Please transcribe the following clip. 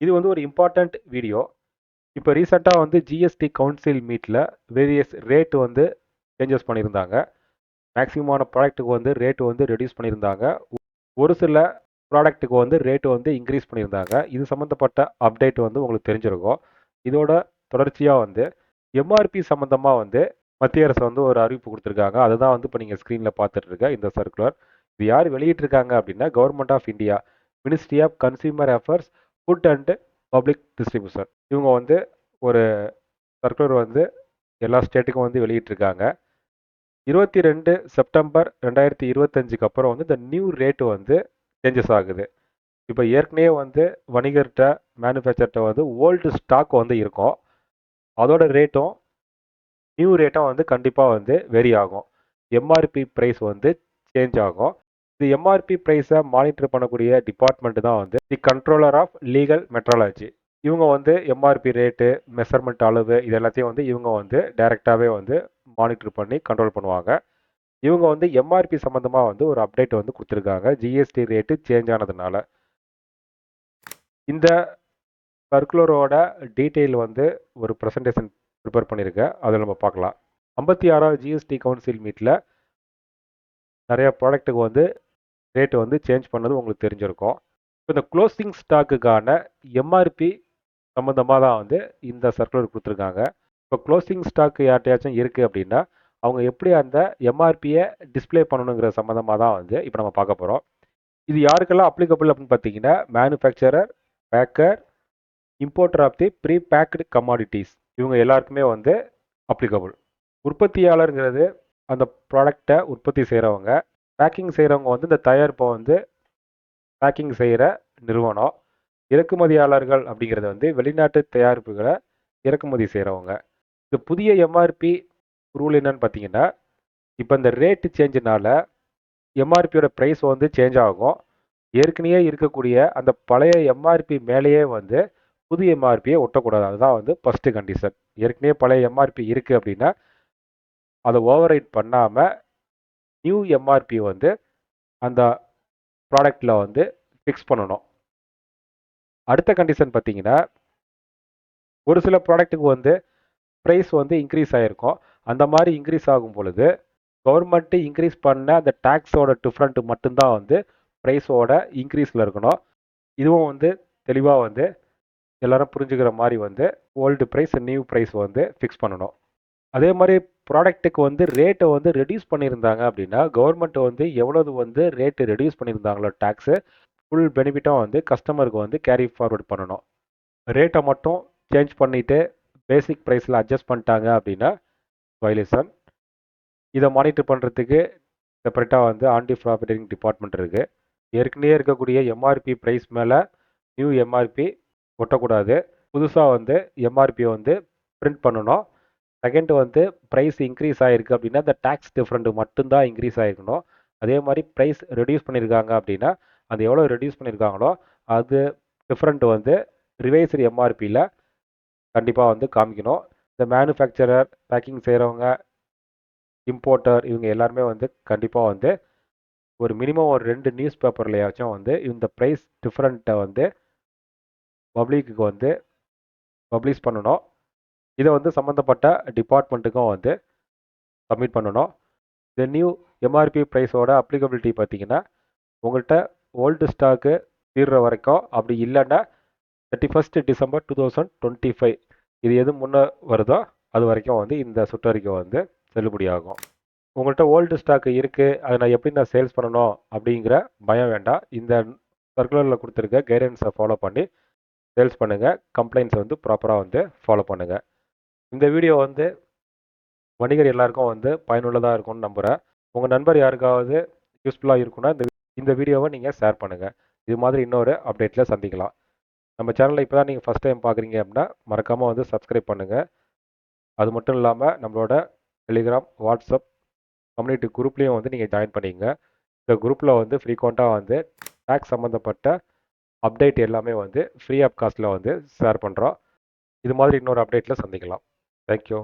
இது வந்து ஒரு இம்பார்ட்டண்ட் வீடியோ. இப்போ ரீசெண்டாக வந்து ஜிஎஸ்டி கவுன்சில் மீட்டில் வேரியஸ் ரேட்டு வந்து சேஞ்சஸ் பண்ணியிருந்தாங்க. மேக்ஸிமமான ப்ராடக்ட்டுக்கு வந்து ரேட்டு வந்து ரெடியூஸ் பண்ணியிருந்தாங்க. ஒரு சில ப்ராடக்ட்டுக்கு வந்து ரேட்டு வந்து இன்க்ரீஸ் பண்ணியிருந்தாங்க. இது சம்மந்தப்பட்ட அப்டேட் வந்து உங்களுக்கு தெரிஞ்சிருக்கும். இதோட தொடர்ச்சியாக வந்து எம்ஆர்பி சம்மந்தமாக வந்து மத்திய அரசு வந்து ஒரு அறிவிப்பு கொடுத்துருக்காங்க. அதுதான் வந்து இப்போ நீங்கள் ஸ்க்ரீனில் பார்த்துட்டு இருக்க இந்த சர்க்குலர். இது யார் வெளியிட்டிருக்காங்க அப்படின்னா government of India, ministry of consumer affairs, food and public distribution. இவங்க வந்து ஒரு சர்க்குலர் வந்து எல்லா ஸ்டேட்டுக்கும் வந்து வெளியிட்டிருக்காங்க. 22 செப்டம்பர் 2025க்கு அப்புறம் வந்து இந்த நியூ ரேட்டு வந்து சேஞ்சஸ் ஆகுது. இப்போ ஏற்கனவே வந்து வணிகர்கிட்ட மேனுஃபேக்சர்கிட்ட வந்து ஓல்டு ஸ்டாக் வந்து இருக்கும். அதோட ரேட்டும் நியூ ரேட்டும் வந்து கண்டிப்பாக வந்து வெரி ஆகும். எம்ஆர்பி ப்ரைஸ் வந்து சேஞ்ச் ஆகும். இது எம்ஆர்பி ப்ரைஸை மானிட்டர் பண்ணக்கூடிய டிபார்ட்மெண்ட் தான் வந்து தி கண்ட்ரோலர் ஆஃப் லீகல் மெட்ராலஜி. இவங்க வந்து எம்ஆர்பி ரேட்டு, மெஷர்மெண்ட் அளவு இது எல்லாத்தையும் வந்து இவங்க வந்து டைரெக்டாகவே வந்து மானிட்டர் பண்ணி கண்ட்ரோல் பண்ணுவாங்க. இவங்க வந்து எம்ஆர்பி சம்மந்தமாக வந்து ஒரு அப்டேட் வந்து கொடுத்துருக்காங்க ஜிஎஸ்டி ரேட்டு சேஞ்ச் ஆனதுனால. இந்த சர்க்குலரோட டீட்டெயில் வந்து ஒரு ப்ரெசன்டேஷன் ப்ரிப்பேர் பண்ணியிருக்கேன். அதில் நம்ம பார்க்கலாம். 56வது ஜிஎஸ்டி கவுன்சில் மீட்டில் நிறைய ப்ராடக்ட்டுக்கு வந்து ரேட்டு வந்து சேஞ்ச் பண்ணது உங்களுக்கு தெரிஞ்சிருக்கும். இப்போ இந்த க்ளோசிங் ஸ்டாக்குக்கான எம்ஆர்பி சம்மந்தமாக தான் வந்து இந்த சர்க்குலர் கொடுத்துருக்காங்க. இப்போ க்ளோசிங் ஸ்டாக் யார்கிட்டயாச்சும் இருக்குது அப்படின்னா அவங்க எப்படி அந்த எம்ஆர்பியை டிஸ்பிளே பண்ணணுங்கிற சம்மந்தமாக தான் வந்து இப்போ நம்ம பார்க்க போகிறோம். இது யாருக்கெல்லாம் அப்ளிகபிள் அப்படின்னு பார்த்தீங்கன்னா manufacturer, packer, importer of the pre packed commodities, இவங்க எல்லாருக்குமே வந்து அப்ளிகபிள். உற்பத்தியாளருங்கிறது அந்த ப்ராடக்டை உற்பத்தி செய்கிறவங்க. பேக்கிங் செய்கிறவங்க வந்து இந்த தயாரிப்பை வந்து பேக்கிங் செய்கிற நிறுவனம். இறக்குமதியாளர்கள் அப்படிங்கிறது வந்து வெளிநாட்டு தயாரிப்புகளை இறக்குமதி செய்கிறவங்க. இந்த புதிய எம்ஆர்பி ரூல் என்னன்னு பார்த்தீங்கன்னா இப்போ இந்த ரேட்டு சேஞ்சினால எம்ஆர்பியோட ப்ரைஸ் வந்து சேஞ்ச் ஆகும். ஏற்கனவே இருக்கக்கூடிய அந்த பழைய எம்ஆர்பி மேலேயே வந்து புது எம்ஆர்பியை ஒட்டக்கூடாது. அதுதான் வந்து ஃபஸ்ட்டு கண்டிஷன். ஏற்கனவே பழைய எம்ஆர்பி இருக்குது அப்படின்னா அதை ஓவர் ரைட் பண்ணாமல் நியூ எம்ஆர்பி வந்து அந்த ப்ராடக்டில் வந்து ஃபிக்ஸ் பண்ணணும். அடுத்த கண்டிஷன் பார்த்தீங்கன்னா ஒரு சில ப்ராடக்ட்டுக்கு வந்து ப்ரைஸ் வந்து இன்க்ரீஸ் ஆகிருக்கும். அந்த மாதிரி இன்க்ரீஸ் ஆகும் பொழுது கவர்மெண்ட்டு இன்க்ரீஸ் பண்ண அந்த டேக்ஸோட டிஃப்ரெண்ட் மட்டும்தான் வந்து ப்ரைஸோட இன்க்ரீஸில் இருக்கணும். இதுவும் வந்து தெளிவாக வந்து எல்லாரும் புரிஞ்சுக்கிற மாதிரி வந்து ஓல்டு ப்ரைஸ், நியூ ப்ரைஸ் வந்து ஃபிக்ஸ் பண்ணணும். அதே மாதிரி ப்ராடக்ட்டுக்கு வந்து ரேட்டை வந்து ரெடியூஸ் பண்ணியிருந்தாங்க அப்படின்னா கவர்மெண்ட் வந்து எவ்வளவு வந்து ரேட்டு ரெடியூஸ் பண்ணியிருந்தாங்களோ டேக்ஸு ஃபுல் பெனிஃபிட்டாக வந்து கஸ்டமருக்கு வந்து கேரி ஃபார்வர்ட் பண்ணணும். ரேட்டை மட்டும் சேஞ்ச் பண்ணிவிட்டு பேசிக் ப்ரைஸில் அட்ஜஸ்ட் பண்ணிட்டாங்க அப்படின்னா வயலேஷன். இதை மானிட்டர் பண்ணுறதுக்கு செப்பரேட்டாக வந்து ஆன்டி ப்ராஃபிட்டிங் டிபார்ட்மெண்ட் இருக்குது. ஏற்கனவே இருக்கக்கூடிய எம்ஆர்பி ப்ரைஸ் மேலே நியூ எம்ஆர்பி ஒட்டக்கூடாது. புதுசாக வந்து எம்ஆர்பியை வந்து பிரிண்ட் பண்ணணும். செகண்ட் வந்து ப்ரைஸ் இன்க்ரீஸ் ஆகிருக்கு அப்படின்னா அந்த டேக்ஸ் டிஃப்ரெண்ட் மட்டும்தான் இன்க்ரீஸ் ஆகிருக்கணும். அதே மாதிரி ப்ரைஸ் ரெடியூஸ் பண்ணியிருக்காங்க அப்படின்னா அது எவ்வளோ ரெடியூஸ் பண்ணியிருக்காங்களோ அது டிஃப்ரெண்ட் வந்து ரிவைஸ்டு எம்ஆர்பியில் கண்டிப்பாக வந்து காமிக்கணும். இந்த மேனுஃபேக்சரர், பேக்கிங் செய்கிறவங்க, இம்போர்ட்டர் இவங்க எல்லாருமே வந்து கண்டிப்பாக வந்து ஒரு மினிமம் ஒரு 2 நியூஸ் பேப்பர்லையாச்சும் வந்து இந்த ப்ரைஸ் டிஃப்ரெண்ட்டை வந்து பப்ளிக்கு வந்து பப்ளிஷ் பண்ணணும். இதை வந்து சம்மந்தப்பட்ட டிபார்ட்மெண்ட்டுக்கும் வந்து சப்மிட் பண்ணணும். இந்த நியூ எம்ஆர்பி ப்ரைஸோட அப்ளிகபிலிட்டி பார்த்தீங்கன்னா உங்கள்கிட்ட ஓல்டு ஸ்டாக்கு தீர்ற வரைக்கும், அப்படி இல்லைன்னா 31 டிசம்பர் 2025 இது எது முன்னே வருதோ அது வரைக்கும் வந்து இந்த சுற்றறிக்கை வந்து செல்லுபடியாகும். உங்கள்கிட்ட ஓல்டு ஸ்டாக்கு இருக்குது, அதை நான் எப்படி சேல்ஸ் பண்ணணும் அப்படிங்கிற பயம் வேண்டாம். இந்த சர்க்குலரில் கொடுத்துருக்க கைடன்ஸை ஃபாலோ பண்ணி சேல்ஸ் பண்ணுங்கள். கம்ப்ளைண்ட்ஸ் வந்து ப்ராப்பராக வந்து ஃபாலோ பண்ணுங்கள். இந்த வீடியோ வந்து வணிகர் எல்லாருக்கும் வந்து பயனுள்ளதாக இருக்கும்னு நம்புகிறேன். உங்கள் நண்பர் யாருக்காவது யூஸ்ஃபுல்லாக இருக்குன்னா இந்த வீடியோவை நீங்கள் ஷேர் பண்ணுங்கள். இது மாதிரி இன்னொரு அப்டேட்டில் சந்திக்கலாம். நம்ம சேனலை இப்போ தான் நீங்கள் ஃபஸ்ட் டைம் பார்க்குறீங்க அப்படின்னா மறக்காமல் வந்து சப்ஸ்கிரைப் பண்ணுங்கள். அது மட்டும் இல்லாமல் நம்மளோட டெலிகிராம், வாட்ஸ்அப் கம்யூனிட்டி குரூப்லேயும் வந்து நீங்கள் ஜாயின் பண்ணிங்க. இந்த குரூப்பில் வந்து ஃப்ரீக்வெண்ட்டாக வந்து டேக்ஸ் சம்மந்தப்பட்ட அப்டேட் எல்லாமே வந்து ஃப்ரீ ஆஃப் காஸ்ட்டில் வந்து ஷேர் பண்ணுறோம். இது மாதிரி இன்னொரு அப்டேட்டில் சந்திக்கலாம். தேங்க்யூ.